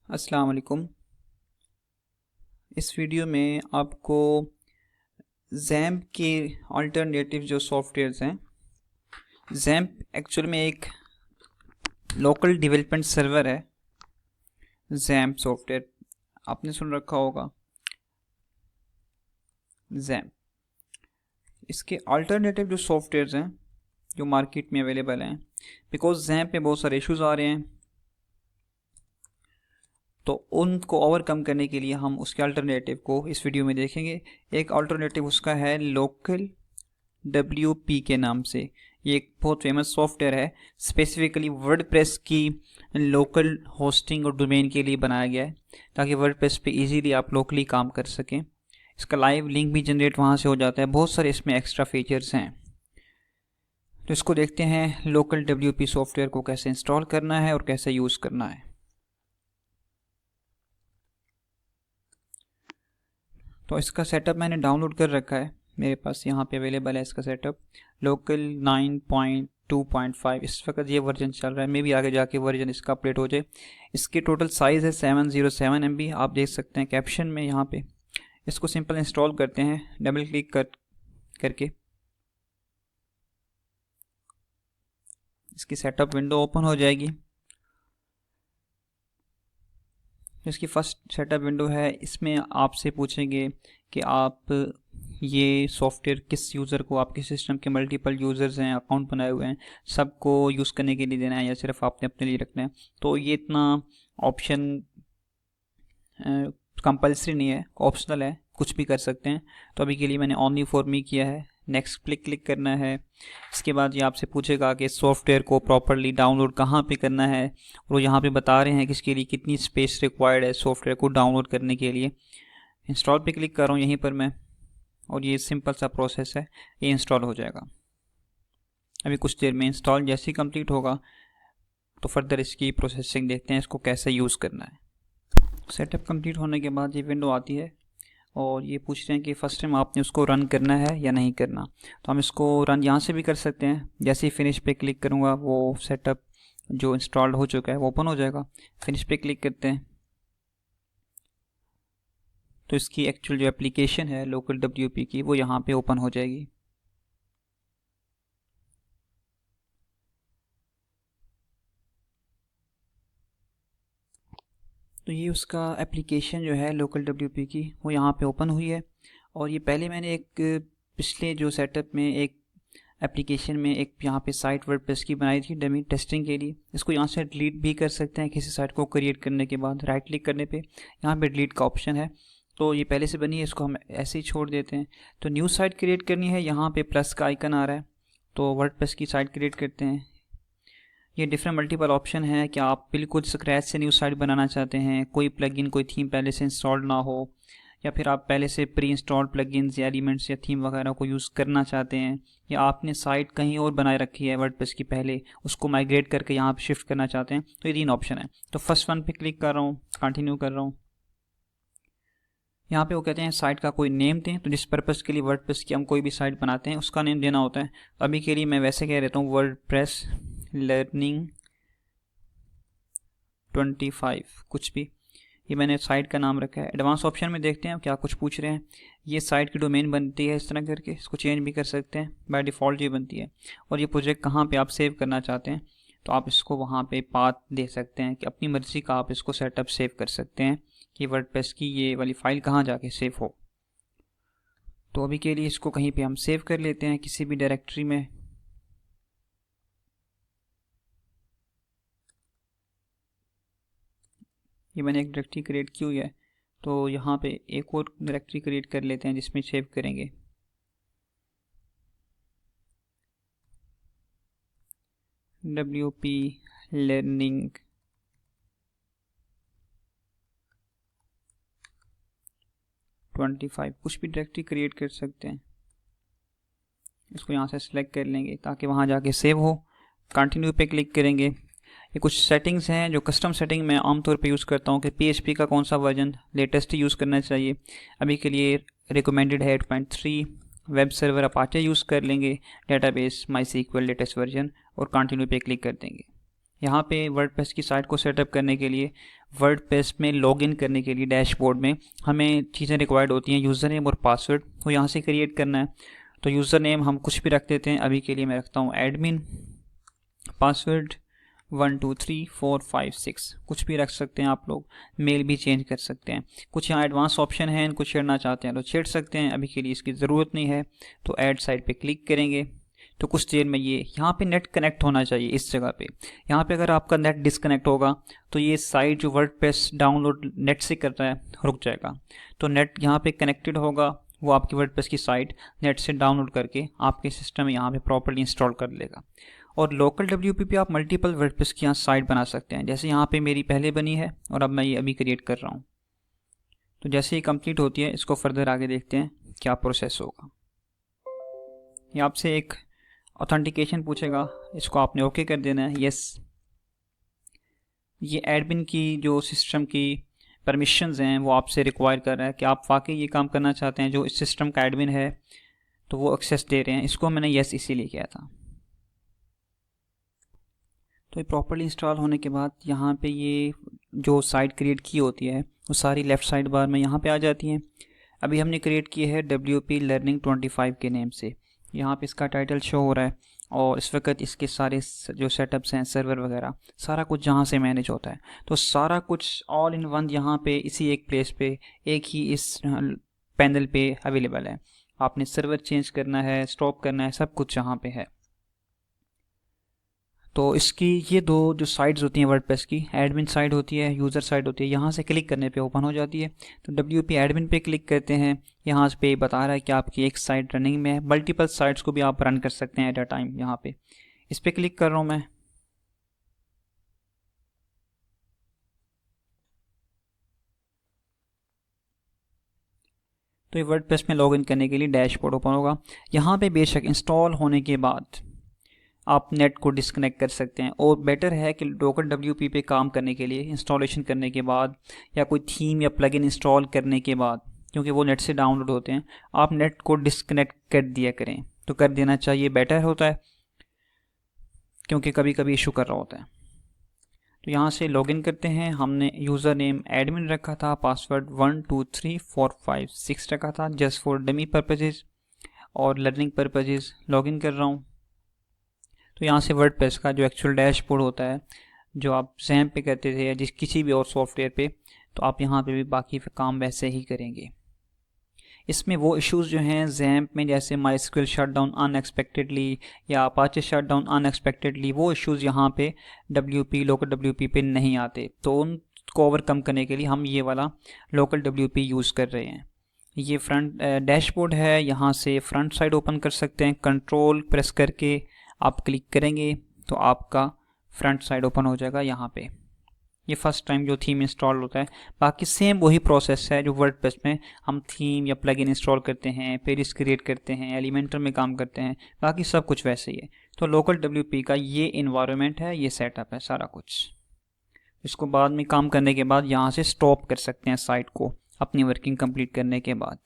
अस्सलाम वालेकुम। इस वीडियो में आपको ज़ैम्प के अल्टरनेटिव जो सॉफ्टवेयर्स हैं, ज़ैम्प एक्चुअल में एक लोकल डेवलपमेंट सर्वर है। ज़ैम्प सॉफ्टवेयर आपने सुन रखा होगा, ज़ैम्प। इसके अल्टरनेटिव जो सॉफ्टवेयर्स हैं जो मार्केट में अवेलेबल हैं, बिकॉज ज़ैम्प में बहुत सारे इश्यूज आ रहे हैं, तो उनको ओवरकम करने के लिए हम उसके अल्टरनेटिव को इस वीडियो में देखेंगे। एक अल्टरनेटिव उसका है लोकल WP के नाम से। ये एक बहुत फेमस सॉफ्टवेयर है, स्पेसिफिकली वर्डप्रेस की लोकल होस्टिंग और डोमेन के लिए बनाया गया है, ताकि वर्डप्रेस पे इजीली आप लोकली काम कर सकें। इसका लाइव लिंक भी जनरेट वहाँ से हो जाता है। बहुत सारे इसमें एक्स्ट्रा फीचर्स हैं, तो इसको देखते हैं लोकल WP सॉफ्टवेयर को कैसे इंस्टॉल करना है और कैसे यूज़ करना है। तो इसका सेटअप मैंने डाउनलोड कर रखा है, मेरे पास यहाँ पे अवेलेबल है इसका सेटअप। लोकल 9.2.5 इस वक्त ये वर्जन चल रहा है, मे भी आगे जाके वर्जन इसका अपडेट हो जाए। इसकी टोटल साइज़ है 707 MB, आप देख सकते हैं कैप्शन में यहाँ पे। इसको सिंपल इंस्टॉल करते हैं, डबल क्लिक करके इसकी सेटअप विंडो ओपन हो जाएगी। इसकी फर्स्ट सेटअप विंडो है, इसमें आपसे पूछेंगे कि आप ये सॉफ्टवेयर किस यूज़र को, आपके सिस्टम के मल्टीपल यूज़र्स हैं, अकाउंट बनाए हुए हैं, सबको यूज़ करने के लिए देना है या सिर्फ आपने अपने लिए रखना है। तो ये इतना ऑप्शन कंपल्सरी नहीं है, ऑप्शनल है, कुछ भी कर सकते हैं। तो अभी के लिए मैंने ओनली फॉर मी किया है। नेक्स्ट क्लिक करना है। इसके बाद ये आपसे पूछेगा कि सॉफ्टवेयर को प्रॉपरली डाउनलोड कहाँ पे करना है, और वो यहाँ पे बता रहे हैं कि इसके लिए कितनी स्पेस रिक्वायर्ड है सॉफ्टवेयर को डाउनलोड करने के लिए। इंस्टॉल पे क्लिक कर रहा हूँ यहीं पर मैं, और ये सिंपल सा प्रोसेस है, ये इंस्टॉल हो जाएगा। अभी कुछ देर में इंस्टॉल जैसे ही कंप्लीट होगा तो फर्दर इसकी प्रोसेसिंग देखते हैं, इसको कैसे यूज़ करना है। सेटअप कंप्लीट होने के बाद ये विंडो आती है और ये पूछ रहे हैं कि फर्स्ट टाइम आपने उसको रन करना है या नहीं करना। तो हम इसको रन यहाँ से भी कर सकते हैं। जैसे ही फिनिश पे क्लिक करूँगा वो सेटअप जो इंस्टॉल्ड हो चुका है वो ओपन हो जाएगा। फिनिश पे क्लिक करते हैं तो इसकी एक्चुअल जो एप्लीकेशन है लोकल WP की वो यहाँ पे ओपन हो जाएगी। तो ये उसका एप्लीकेशन जो है लोकल WP की वो यहाँ पे ओपन हुई है। और ये पहले मैंने एक पिछले जो सेटअप में एक एप्लीकेशन में एक यहाँ पे साइट वर्डप्रेस की बनाई थी डमी टेस्टिंग के लिए। इसको यहाँ से डिलीट भी कर सकते हैं किसी साइट को क्रिएट करने के बाद। राइट क्लिक करने पे यहाँ पे डिलीट का ऑप्शन है। तो ये पहले से बनी है, इसको हम ऐसे ही छोड़ देते हैं। तो न्यू साइट क्रिएट करनी है, यहाँ पे प्लस का आइकन आ रहा है, तो वर्डप्रेस की साइट क्रिएट करते हैं। ये डिफरेंट मल्टीपल ऑप्शन है कि आप बिल्कुल स्क्रैच से न्यू साइट बनाना चाहते हैं, कोई प्लगइन कोई थीम पहले से इंस्टॉल्ड ना हो, या फिर आप पहले से प्री इंस्टॉल्ड प्लगइन्स या एलिमेंट्स या थीम वगैरह को यूज़ करना चाहते हैं, या आपने साइट कहीं और बनाए रखी है वर्डप्रेस की पहले, उसको माइग्रेट करके यहाँ पे शिफ्ट करना चाहते हैं। तो ये 3 ऑप्शन है। तो फर्स्ट वन पे क्लिक कर रहा हूँ, कंटिन्यू कर रहा हूँ। यहाँ पे वो कहते हैं साइट का कोई नेम दें। तो जिस पर्पज़ के लिए वर्डप्रेस की हम कोई भी साइट बनाते हैं उसका नेम देना होता है। अभी के लिए मैं वैसे कह देता हूँ वर्डप्रेस लर्निंग 25 कुछ भी, ये मैंने साइट का नाम रखा है। एडवांस ऑप्शन में देखते हैं क्या कुछ पूछ रहे हैं। ये साइट की डोमेन बनती है इस तरह करके, इसको चेंज भी कर सकते हैं, बाय डिफ़ॉल्ट ये बनती है। और ये प्रोजेक्ट कहाँ पे आप सेव करना चाहते हैं तो आप इसको वहाँ पे पाथ दे सकते हैं कि अपनी मर्ज़ी का आप इसको सेटअप सेव कर सकते हैं कि वर्डप्रेस की ये वाली फ़ाइल कहाँ जाके सेव हो। तो अभी के लिए इसको कहीं पर हम सेव कर लेते हैं किसी भी डायरेक्टरी में। ये मैंने एक डायरेक्टरी क्रिएट की हुई है, तो यहाँ पे एक और डायरेक्टरी क्रिएट कर लेते हैं जिसमें सेव करेंगे। WP लर्निंग 25 कुछ भी डायरेक्टरी क्रिएट कर सकते हैं। इसको यहाँ से सिलेक्ट कर लेंगे ताकि वहाँ जाके सेव हो। कंटिन्यू पे क्लिक करेंगे। ये कुछ सेटिंग्स हैं जो कस्टम सेटिंग मैं आमतौर पे यूज़ करता हूँ कि PHP का कौन सा वर्जन लेटेस्ट यूज़ करना चाहिए। अभी के लिए रिकमेंडेड है 8.3। वेब सर्वर अपाचे यूज़ कर लेंगे, डेटाबेस MySQL लेटेस्ट वर्जन, और कंटिन्यू पे क्लिक कर देंगे। यहाँ पे वर्डप्रेस की साइट को सेटअप करने के लिए, वर्डप्रेस में लॉगिन करने के लिए डैशबोर्ड में हमें चीज़ें रिक्वायर्ड होती हैं, यूज़र नेम और पासवर्ड, वो यहाँ से क्रिएट करना है। तो यूज़र नेम हम कुछ भी रख देते हैं, अभी के लिए मैं रखता हूँ एडमिन, पासवर्ड 1 2 3 4 5 6, कुछ भी रख सकते हैं आप लोग, मेल भी चेंज कर सकते हैं। कुछ यहाँ एडवांस ऑप्शन हैं, इनको छेड़ना चाहते हैं तो छेड़ सकते हैं, अभी के लिए इसकी ज़रूरत नहीं है। तो ऐड साइट पे क्लिक करेंगे तो कुछ देर में ये यहाँ पे नेट कनेक्ट होना चाहिए इस जगह पे। यहाँ पे अगर आपका नेट डिसकनेक्ट होगा तो ये साइट जो वर्डप्रेस डाउनलोड नेट से करता है रुक जाएगा। तो नेट यहाँ पे कनेक्टेड होगा, वो आपकी वर्डप्रेस की साइट नेट से डाउनलोड करके आपके सिस्टम में यहाँ पे प्रॉपर्ली इंस्टॉल कर लेगा। और लोकल WP पे आप मल्टीपल वर्डप्रेस की यहाँ साइट बना सकते हैं। जैसे यहाँ पे मेरी पहले बनी है और अब मैं ये अभी क्रिएट कर रहा हूँ। तो जैसे ही कंप्लीट होती है इसको फर्दर आगे देखते हैं क्या प्रोसेस होगा। ये आपसे एक ऑथेंटिकेशन पूछेगा, इसको आपने ओके कर देना है, यस। ये एडमिन की जो सिस्टम की परमिशंस हैं वो आपसे रिक्वायर कर रहा है कि आप वाकई ये काम करना चाहते हैं, जो इस सिस्टम का एडमिन है तो वो एक्सेस दे रहे हैं। इसको मैंने यस इसीलिए किया था। तो ये प्रॉपर्ली इंस्टॉल होने के बाद यहाँ पे ये जो साइट क्रिएट की होती है वो सारी लेफ़्ट साइड बार में यहाँ पे आ जाती हैं। अभी हमने क्रिएट की है WP लर्निंग 25 के नेम से। यहाँ पे इसका टाइटल शो हो रहा है और इस वक्त इसके सारे जो सेटअप्स हैं, सर्वर वगैरह, सारा कुछ जहाँ से मैनेज होता है। तो सारा कुछ ऑल इन वन यहाँ पे इसी एक प्लेस पे, एक ही इस पैनल पे अवेलेबल है। आपने सर्वर चेंज करना है, स्टॉप करना है, सब कुछ यहाँ पे है। तो इसकी ये दो जो साइट्स होती हैं वर्डप्रेस की, एडमिन साइड होती है, यूज़र साइड होती है, यहाँ से क्लिक करने पे ओपन हो जाती है। तो WP एडमिन पे क्लिक करते हैं, यहाँ पे बता रहा है कि आपकी एक साइट रनिंग में है। मल्टीपल साइट्स को भी आप रन कर सकते हैं एट अ टाइम। यहाँ पे इस पर क्लिक कर रहा हूँ मैं। तो ये वर्डप्रेस में लॉगिन करने के लिए डैशबोर्ड ओपन होगा। यहाँ पे बेशक इंस्टॉल होने के बाद आप नेट को डिस्कनेक्ट कर सकते हैं, और बेटर है कि लोकल WP पे काम करने के लिए इंस्टॉलेशन करने के बाद या कोई थीम या प्लगइन इंस्टॉल करने के बाद, क्योंकि वो नेट से डाउनलोड होते हैं, आप नेट को डिस्कनेक्ट कर दिया करें। तो कर देना चाहिए, बेटर होता है, क्योंकि कभी कभी इशू कर रहा होता है। तो यहाँ से लॉगिन करते हैं। हमने यूज़र नेम एडमिन रखा था, पासवर्ड 1 2 3 4 5 6 रखा था, जस्ट फॉर डमी पर्पजेज़ और लर्निंग पर्पजेज़। लॉगिन कर रहा हूँ। तो यहाँ से वर्डप्रेस का जो एक्चुअल डैशबोर्ड होता है, जो आप XAMPP पे करते थे या जिस किसी भी और सॉफ्टवेयर पे, तो आप यहाँ पे भी बाकी काम वैसे ही करेंगे। इसमें वो इश्यूज़ जो हैं XAMPP में, जैसे MySQL शटडाउन अनएक्सपेक्टेडली या Apache शटडाउन अनएक्सपेक्टेडली, वो इश्यूज़ यहाँ पे लोकल WP पे नहीं आते। तो उनको ओवरकम करने के लिए हम ये वाला लोकल WP यूज़ कर रहे हैं। ये फ्रंट डैशबोर्ड है, यहाँ से फ्रंट साइड ओपन कर सकते हैं। कंट्रोल प्रेस करके आप क्लिक करेंगे तो आपका फ्रंट साइड ओपन हो जाएगा। यहाँ पे ये फर्स्ट टाइम जो थीम इंस्टॉल होता है। बाकी सेम वही प्रोसेस है जो वर्डप्रेस में हम थीम या प्लगइन इंस्टॉल करते हैं, पेजेस क्रिएट करते हैं, एलिमेंटर में काम करते हैं, बाकी सब कुछ वैसे ही है। तो लोकल WP का ये इन्वायरमेंट है, ये सेटअप है सारा कुछ। इसको बाद में काम करने के बाद यहाँ से स्टॉप कर सकते हैं साइट को, अपनी वर्किंग कंप्लीट करने के बाद।